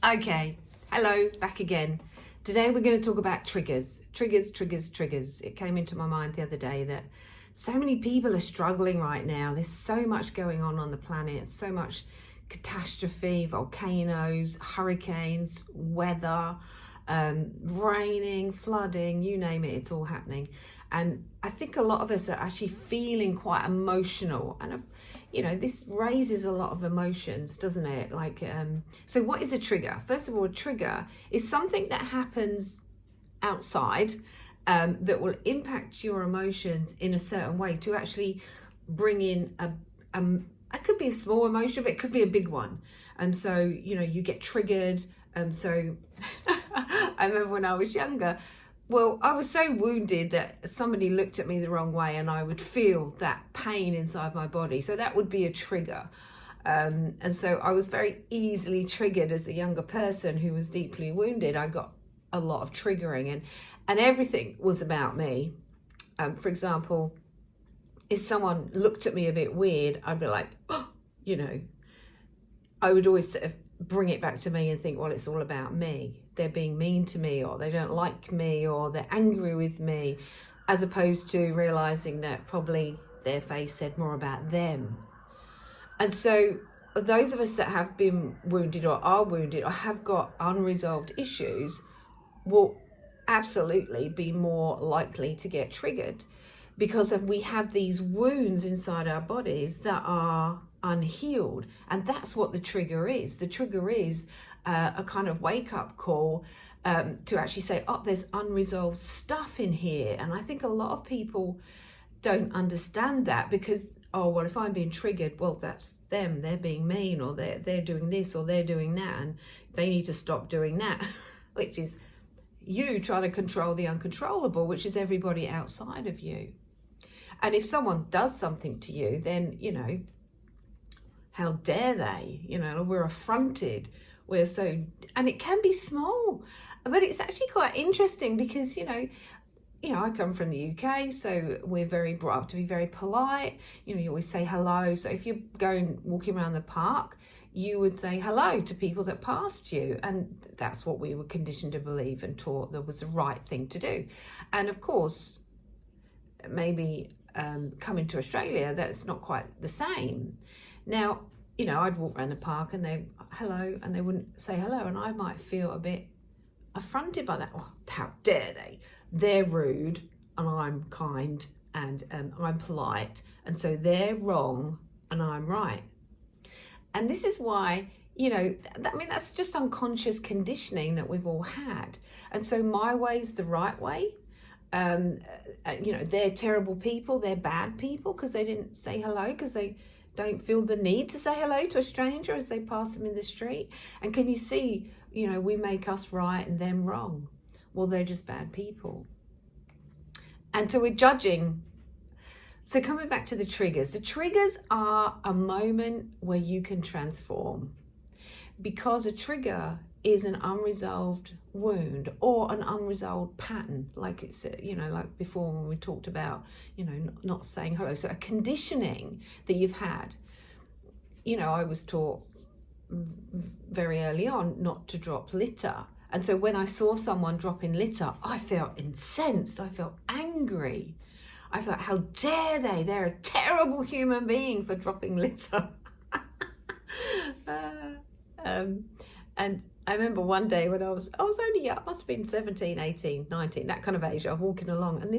Okay, hello, back again. Today we're going to talk about triggers. Triggers. It came into my mind the other day that so many people are struggling right now. There's so much going on the planet, so much catastrophe, volcanoes, hurricanes, weather, raining, flooding, you name it, it's all happening. And I think a lot of us are actually feeling quite emotional, and this raises a lot of emotions, doesn't it? So what is a trigger? First of all, a trigger is something that happens outside that will impact your emotions in a certain way to actually bring in it could be a small emotion, but it could be a big one. And so, you get triggered. So I remember when I was younger, well, I was so wounded that somebody looked at me the wrong way and I would feel that pain inside my body. So that would be a trigger. And so I was very easily triggered as a younger person who was deeply wounded. I got a lot of triggering and everything was about me. For example, if someone looked at me a bit weird, I'd be like, I would always sort of bring it back to me and think, well, it's all about me. They're being mean to me, or they don't like me, or they're angry with me, as opposed to realizing that probably their face said more about them. And so those of us that have been wounded or are wounded or have got unresolved issues will absolutely be more likely to get triggered because we have these wounds inside our bodies that are unhealed. And that's what the trigger is. The trigger is a kind of wake-up call to actually say, oh, there's unresolved stuff in here. And I think a lot of people don't understand that because, oh, well, if I'm being triggered, well, that's them. They're being mean, or they're doing this, or they're doing that, and they need to stop doing that, which is you trying to control the uncontrollable, which is everybody outside of you. And if someone does something to you, then, how dare they? We're affronted. And it can be small, but it's actually quite interesting because, I come from the UK, so we're very brought up to be very polite. You always say hello. So if you're walking around the park, you would say hello to people that passed you. And that's what we were conditioned to believe and taught that was the right thing to do. And of course, maybe coming to Australia, that's not quite the same. Now, I'd walk around the park and they hello, and they wouldn't say hello, and I might feel a bit affronted by that. Oh, how dare they? They're rude and I'm kind and I'm polite, and so they're wrong and I'm right. And this is why, that's just unconscious conditioning that we've all had. And so my way's the right way. They're terrible people, they're bad people because they didn't say hello, because they don't feel the need to say hello to a stranger as they pass them in the street. And can you see, we make us right and them wrong. Well, they're just bad people. And so we're judging. So coming back to the triggers are a moment where you can transform, because a trigger is an unresolved wound or an unresolved pattern, like it's, like before when we talked about, not saying hello. So a conditioning that you've had. I was taught very early on not to drop litter. And so when I saw someone dropping litter, I felt incensed. I felt angry. I felt, how dare they? They're a terrible human being for dropping litter. And I remember one day when I was only young, I must have been 17, 18, 19, that kind of age. I was walking along, and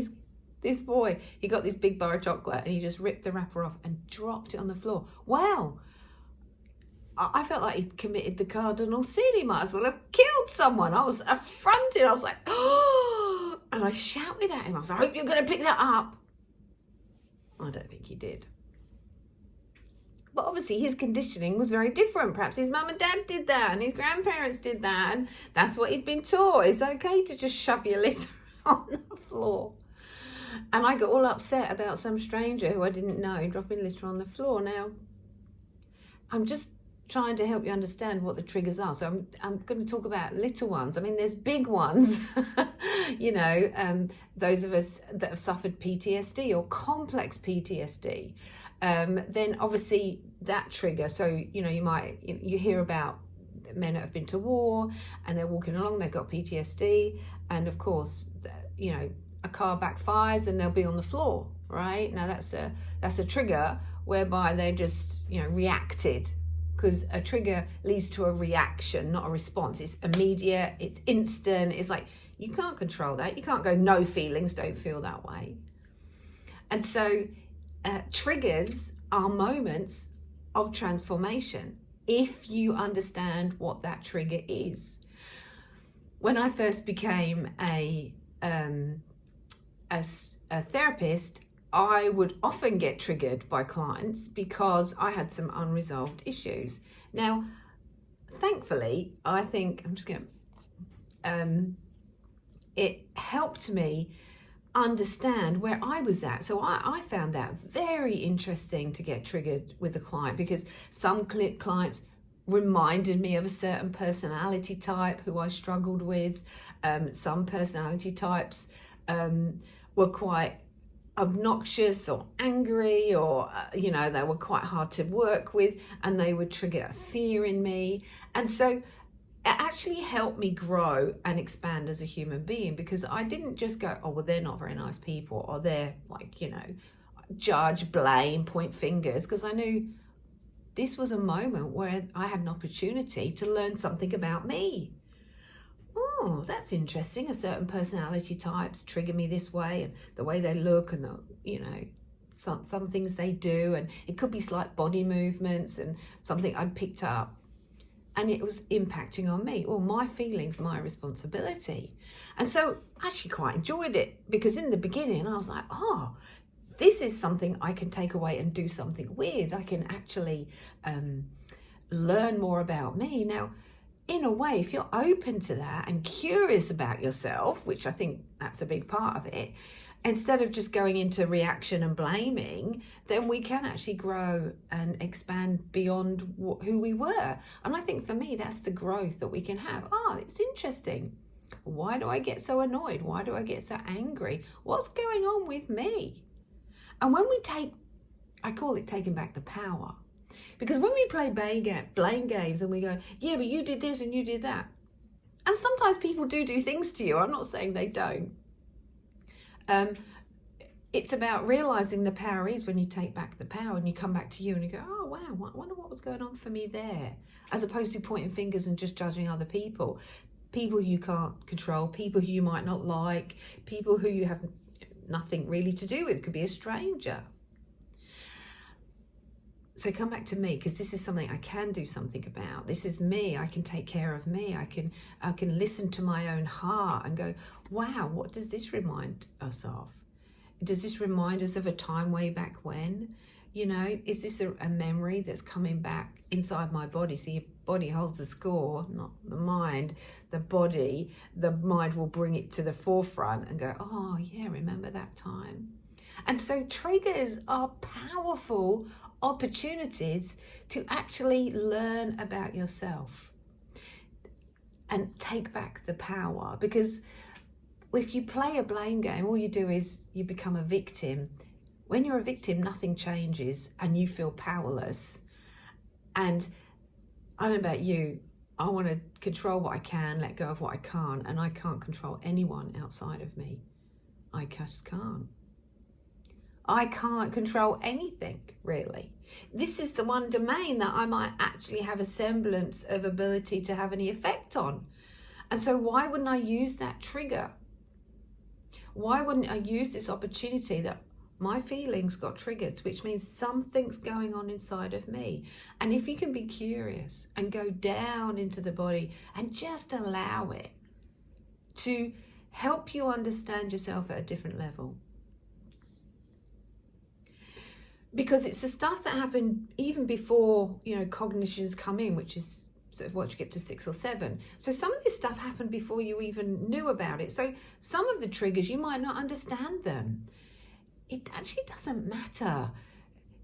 this boy, he got this big bar of chocolate and he just ripped the wrapper off and dropped it on the floor. Wow. I felt like he'd committed the cardinal sin. He might as well have killed someone. I was affronted. I was like, oh, and I shouted at him. I was like, I hope you're going to pick that up. I don't think he did. But obviously his conditioning was very different. Perhaps his mum and dad did that and his grandparents did that, and that's what he'd been taught. It's okay to just shove your litter on the floor. And I got all upset about some stranger who I didn't know dropping litter on the floor. Now, I'm just trying to help you understand what the triggers are. So I'm going to talk about little ones. I mean, there's big ones, those of us that have suffered PTSD or complex PTSD. Then obviously that trigger. So, you hear about men that have been to war, and they're walking along, they've got PTSD, and of course, you know, a car backfires and they'll be on the floor, right? Now that's a trigger whereby they just, you know, reacted, because a trigger leads to a reaction, not a response. It's immediate, it's instant. It's like, you can't control that. You can't go, no feelings, don't feel that way. And so triggers are moments of transformation if you understand what that trigger is. When I first became a therapist, I would often get triggered by clients because I had some unresolved issues. Now, thankfully, I think I'm just going to, it helped me understand where I was at. So I found that very interesting to get triggered with a client, because some clients reminded me of a certain personality type who I struggled with. Some personality types were quite obnoxious or angry, or you know, they were quite hard to work with, and they would trigger a fear in me. And so it actually helped me grow and expand as a human being, because I didn't just go, oh well, they're not very nice people, or they're like, you know, judge, blame, point fingers, because I knew this was a moment where I had an opportunity to learn something about me. Oh, that's interesting. A certain personality types trigger me this way, and the way they look, and the, you know, some things they do, and it could be slight body movements and something I'd picked up, and it was impacting on me. Well, my feelings, my responsibility. And so I actually quite enjoyed it, because in the beginning I was like, oh, this is something I can take away and do something with. I can actually learn more about me. Now, in a way, if you're open to that and curious about yourself, which I think that's a big part of it, instead of just going into reaction and blaming, then we can actually grow and expand beyond who we were. And I think for me, that's the growth that we can have. Oh, it's interesting. Why do I get so annoyed? Why do I get so angry? What's going on with me? And when we I call it taking back the power. Because when we play blame games and we go, yeah, but you did this and you did that. And sometimes people do things to you. I'm not saying they don't. It's about realizing the power is when you take back the power and you come back to you and you go, oh, wow, I wonder what was going on for me there. As opposed to pointing fingers and just judging other people. People you can't control, people who you might not like, people who you have nothing really to do with. It could be a stranger. So come back to me, because this is something I can do something about. This is me. I can take care of me. I can listen to my own heart and go, wow, what does this remind us of? Does this remind us of a time way back when? You know, is this a memory that's coming back inside my body? So your body holds the score, not the mind. The mind will bring it to the forefront and go, oh yeah, remember that time. And so triggers are powerful opportunities to actually learn about yourself and take back the power. Because if you play a blame game, all you do is you become a victim. When you're a victim, nothing changes and you feel powerless. And I don't know about you, I want to control what I can, let go of what I can't, and I can't control anyone outside of me. I just can't. I can't control anything, really. This is the one domain that I might actually have a semblance of ability to have any effect on. And so why wouldn't I use that trigger? Why wouldn't I use this opportunity that my feelings got triggered, which means something's going on inside of me? And if you can be curious and go down into the body and just allow it to help you understand yourself at a different level. Because it's the stuff that happened even before, you know, cognitions come in, which is sort of once you get to 6 or 7. So some of this stuff happened before you even knew about it. So some of the triggers, you might not understand them. It actually doesn't matter.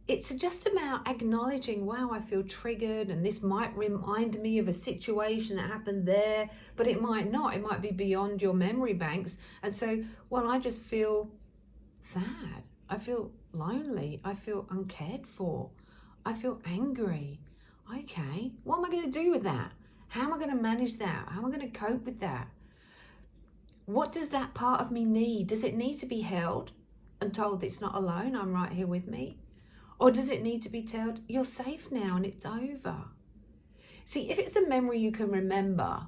It's just about acknowledging, wow, I feel triggered, and this might remind me of a situation that happened there, but it might not. It might be beyond your memory banks. And so, well, I just feel sad. I feel lonely. I feel uncared for. I feel angry. Okay, what am I going to do with that? How am I going to manage that? How am I going to cope with that? What does that part of me need? Does it need to be held and told it's not alone, I'm right here with me? Or does it need to be told, you're safe now and it's over? See, if it's a memory you can remember,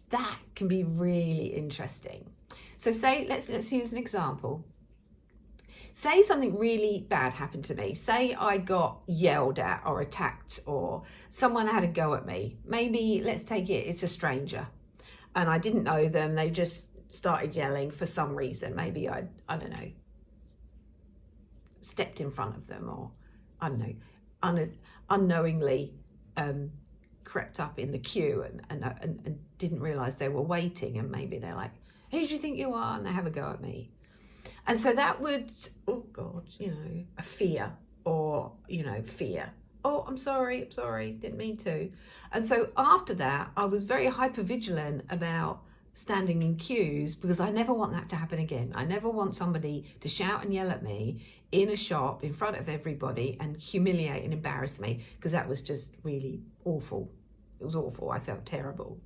that can be really interesting. So say, let's use an example. Say something really bad happened to me. Say I got yelled at or attacked, or someone had a go at me. Maybe, let's take it, it's a stranger and I didn't know them. They just started yelling for some reason. Maybe I don't know, stepped in front of them, or I don't know, unknowingly crept up in the queue and didn't realize they were waiting, and maybe they're like, who do you think you are? And they have a go at me. And so that would, oh God, a fear, or, fear. Oh, I'm sorry, didn't mean to. And so after that, I was very hypervigilant about standing in queues, because I never want that to happen again. I never want somebody to shout and yell at me in a shop in front of everybody and humiliate and embarrass me, because that was just really awful. It was awful. I felt terrible.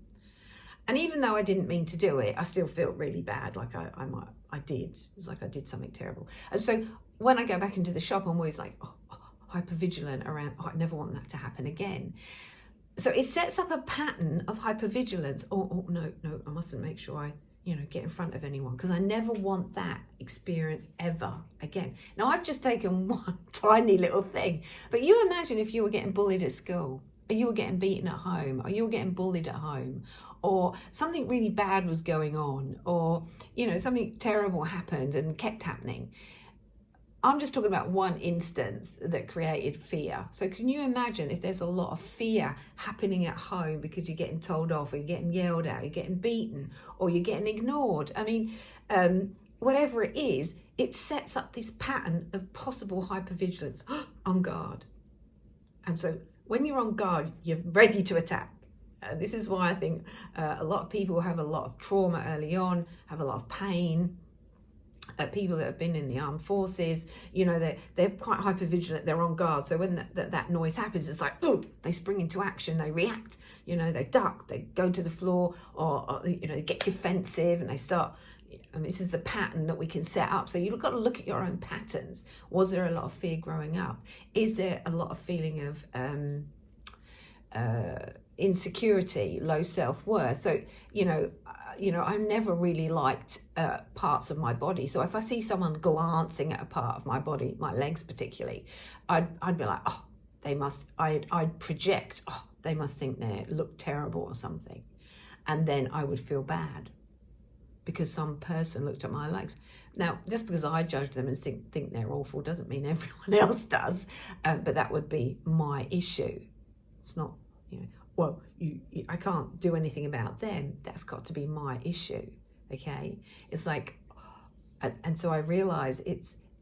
And even though I didn't mean to do it, I still felt really bad, like I did. It was like I did something terrible. And so when I go back into the shop, I'm always like, hypervigilant around, I never want that to happen again. So it sets up a pattern of hypervigilance. No, I mustn't make sure I, get in front of anyone, because I never want that experience ever again. Now, I've just taken one tiny little thing, but you imagine if you were getting bullied at school, or you were getting beaten at home, or you were getting bullied at home, or something really bad was going on, or, something terrible happened and kept happening. I'm just talking about one instance that created fear. So can you imagine if there's a lot of fear happening at home because you're getting told off, or you're getting yelled at, you're getting beaten, or you're getting ignored? I mean, whatever it is, it sets up this pattern of possible hypervigilance, on guard. And so when you're on guard, you're ready to attack. This is why I think a lot of people have a lot of trauma early on, have a lot of pain. People that have been in the armed forces, they're quite hypervigilant, they're on guard. So when that noise happens, it's like, oh, they spring into action, they react, they duck, they go to the floor, or they get defensive, and they start. This is the pattern that we can set up. So you've got to look at your own patterns. Was there a lot of fear growing up? Is there a lot of feeling of insecurity, low self-worth? So, I've never really liked parts of my body. So if I see someone glancing at a part of my body, my legs particularly, I'd be like, oh, I'd project, oh, they must think they look terrible or something. And then I would feel bad because some person looked at my legs. Now, just because I judge them and think they're awful doesn't mean everyone else does, but that would be my issue. It's not, well, I can't do anything about them. That's got to be my issue, okay? It's like, and so I realize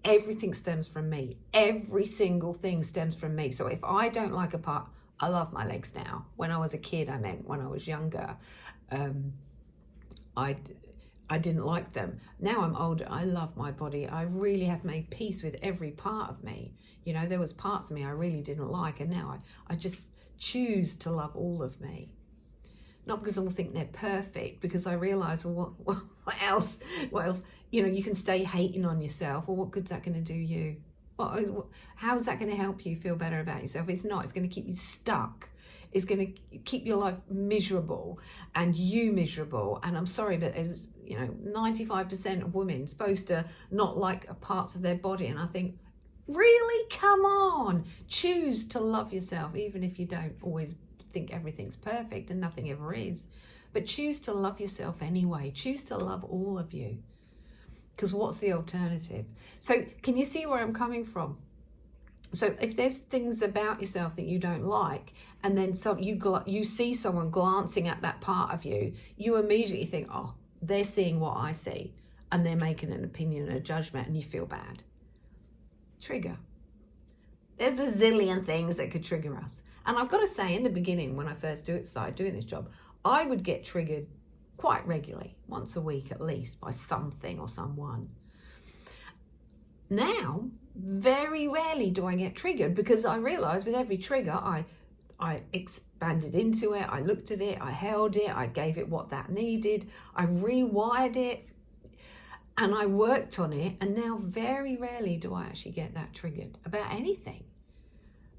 everything stems from me. Every single thing stems from me. So if I don't like a part, I love my legs now. When I was a kid, I meant when I was younger, I didn't like them. Now I'm older, I love my body. I really have made peace with every part of me. There was parts of me I really didn't like, and now I just choose to love all of me. Not because I think they're perfect, because I realize, well, what else? You can stay hating on yourself. Well, what good's that going to do you? How is that going to help you feel better about yourself? It's not. It's going to keep you stuck. It's going to keep your life miserable and you miserable. And I'm sorry, but there's 95% of women supposed to not like parts of their body. And I think, really? Come on. Choose to love yourself, even if you don't always think everything's perfect, and nothing ever is. But choose to love yourself anyway. Choose to love all of you. Because what's the alternative? So can you see where I'm coming from? So if there's things about yourself that you don't like, and then you see someone glancing at that part of you, you immediately think, oh, they're seeing what I see, and they're making an opinion and a judgment, and you feel bad. Trigger. There's a zillion things that could trigger us. And I've got to say, in the beginning, when I first started doing this job, I would get triggered quite regularly, once a week at least, by something or someone. Now, very rarely do I get triggered, because I realise with every trigger, I I expanded into it, I looked at it, I held it, I gave it what that needed, I rewired it, and I worked on it. And now very rarely do I actually get that triggered about anything.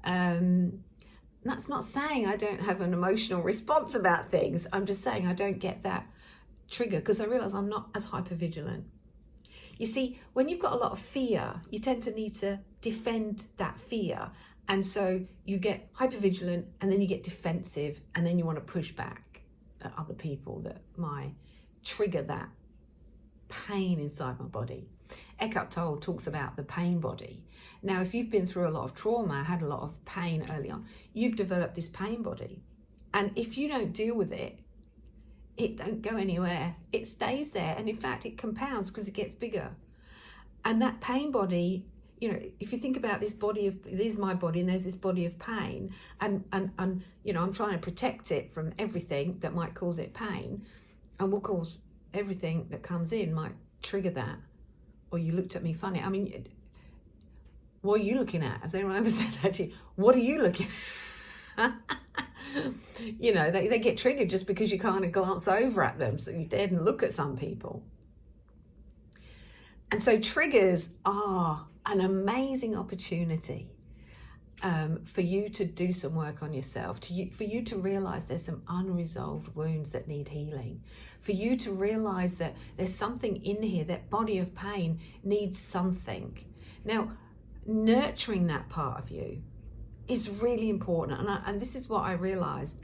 That's not saying I don't have an emotional response about things. I'm just saying I don't get that trigger because I realize I'm not as hypervigilant. You see, when you've got a lot of fear, you tend to need to defend that fear. And so you get hypervigilant, and then you get defensive, and then you want to push back at other people that might trigger that pain inside my body. Eckhart Tolle talks about the pain body. Now, if you've been through a lot of trauma, had a lot of pain early on, you've developed this pain body. And if you don't deal with it, it don't go anywhere. It stays there. And in fact, it compounds because it gets bigger. And that pain body, you know, if you think about this body of, there's my body and there's this body of pain, and you know, I'm trying to protect it from everything that might cause it pain, and will cause everything that comes in might trigger that. Or you looked at me funny. I mean, what are you looking at? Has anyone ever said that to you? What are you looking at? You know, they get triggered just because you kind of glance over at them. So you dare and look at some people. And so triggers are an amazing opportunity for you to do some work on yourself, for you to realize there's some unresolved wounds that need healing, for you to realize that there's something in here, that body of pain needs something. Now, nurturing that part of you is really important. And this is what I realized.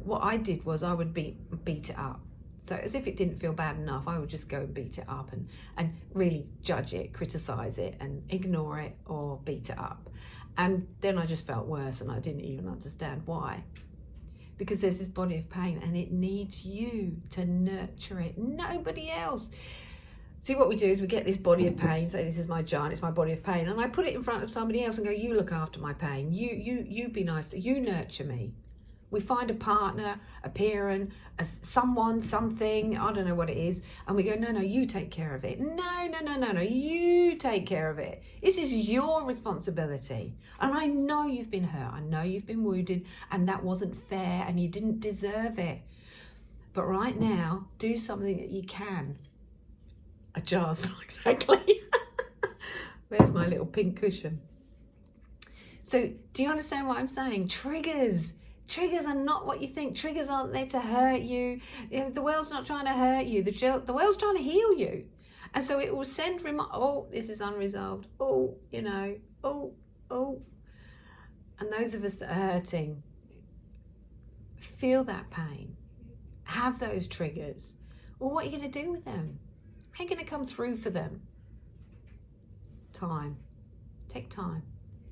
What I did was I would beat it up. So as if it didn't feel bad enough, I would just go and beat it up and really judge it, criticize it, and ignore it or beat it up. And then I just felt worse, and I didn't even understand why. Because there's this body of pain, and it needs you to nurture it, nobody else. See, what we do is we get this body of pain, say this is my giant, it's my body of pain, and I put it in front of somebody else and go, you look after my pain, you be nice, you nurture me. We find a partner, a parent, someone, something, I don't know what it is, and we go, no, you take care of it. No, you take care of it. This is your responsibility. And I know you've been hurt, I know you've been wounded, and that wasn't fair, and you didn't deserve it. But right now, do something that you can. A jar's not exactly. Where's my little pink cushion? So do you understand what I'm saying? Triggers are not what you think. Triggers aren't there to hurt you. The world's not trying to hurt you. The world's trying to heal you. And so it will send oh, this is unresolved. Oh, you know, oh. And those of us that are hurting, feel that pain. Have those triggers. Well, what are you going to do with them? How are you going to come through for them? Time. Take time.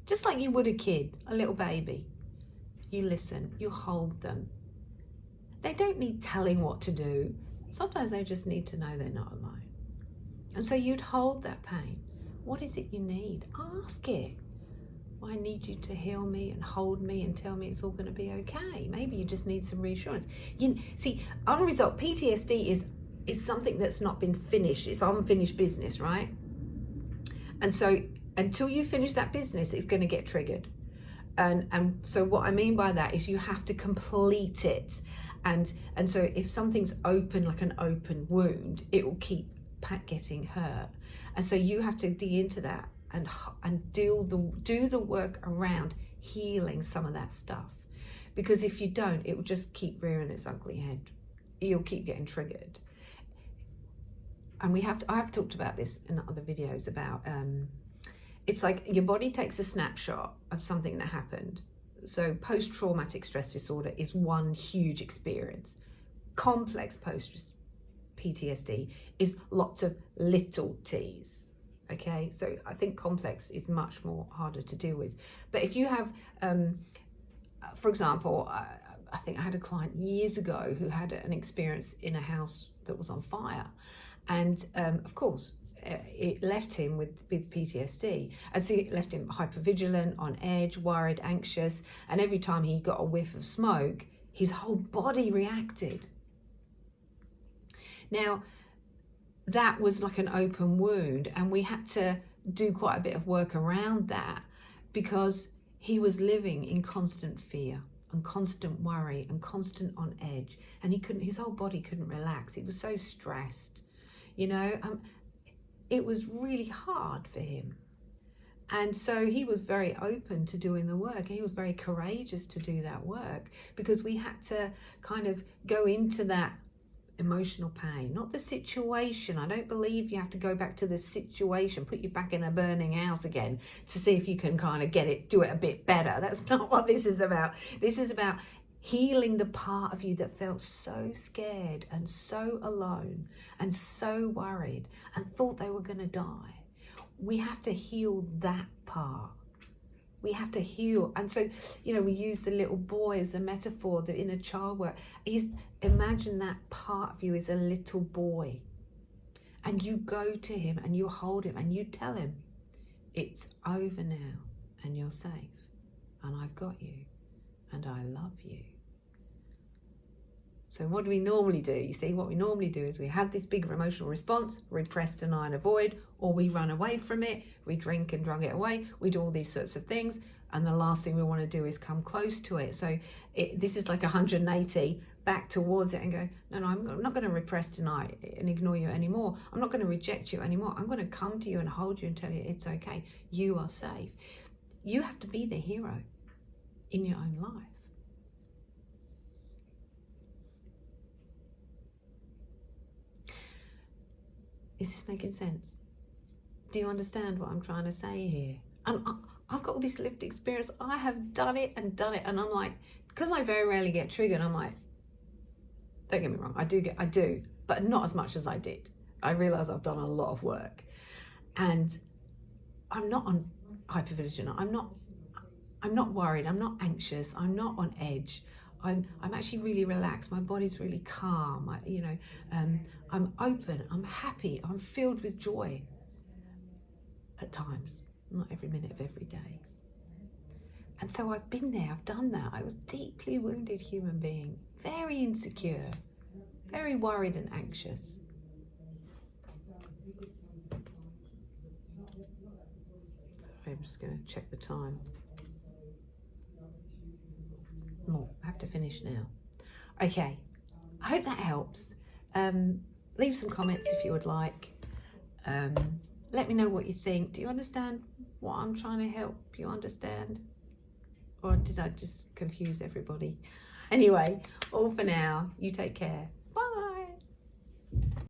Just like you would a kid, a little baby. You listen, you hold them. They don't need telling what to do. Sometimes they just need to know they're not alone. And so you'd hold that pain. What is it you need? Ask it. I need you to heal me and hold me and tell me it's all going to be okay. Maybe you just need some reassurance. See, unresolved PTSD is something that's not been finished. It's unfinished business, right? And so until you finish that business, it's going to get triggered. And so what I mean by that is you have to complete it. And so if something's open, like an open wound, it will keep getting hurt. And so you have to dig into that and do the work around healing some of that stuff. Because if you don't, it will just keep rearing its ugly head. You'll keep getting triggered. And I have talked about this in other videos about, it's like your body takes a snapshot of something that happened. So post-traumatic stress disorder is one huge experience. Complex post-PTSD is lots of little t's. Okay, so I think complex is much more harder to deal with. But if you have, for example, I think I had a client years ago who had an experience in a house that was on fire. And of course, it left him with PTSD. And so it left him hypervigilant, on edge, worried, anxious. And every time he got a whiff of smoke, his whole body reacted. Now, that was like an open wound. And we had to do quite a bit of work around that because he was living in constant fear. and constant worry and constant on edge, and his whole body couldn't relax. He was so stressed, you know. It was really hard for him. And so he was very open to doing the work. He was very courageous to do that work, because we had to kind of go into that emotional pain, not the situation. I don't believe you have to go back to the situation, put you back in a burning house again to see if you can kind of do it a bit better. That's not what this is about. This is about healing the part of you that felt so scared and so alone and so worried and thought they were going to die. We have to heal that part. We have to heal. And so, you know, we use the little boy as the metaphor, the inner child work. Imagine that part of you is a little boy. And you go to him and you hold him and you tell him, it's over now and you're safe. And I've got you. And I love you. So what do we normally do? You see, what we normally do is we have this big emotional response, repress, deny and avoid, or we run away from it, we drink and drug it away, we do all these sorts of things, and the last thing we want to do is come close to it. So this is like 180 back towards it and go, no, I'm not going to repress, deny and ignore you anymore. I'm not going to reject you anymore. I'm going to come to you and hold you and tell you it's okay. You are safe. You have to be the hero in your own life. Is this making sense? Do you understand what I'm trying to say here? And I've got all this lived experience. I have done it. And I'm like, because I very rarely get triggered, I'm like, don't get me wrong, I do, but not as much as I did. I realise I've done a lot of work. And I'm not on hypervigilant. I'm not worried. I'm not anxious. I'm not on edge. I'm actually really relaxed. My body's really calm. I'm open. I'm happy. I'm filled with joy at times, not every minute of every day. And so I've been there. I've done that. I was a deeply wounded human being, very insecure, very worried and anxious. Sorry, I'm just going to check the time. I have to finish now. Okay, I hope that helps. Leave some comments if you would like. Let me know what you think. Do you understand what I'm trying to help you understand? Or did I just confuse everybody? Anyway, all for now. You take care.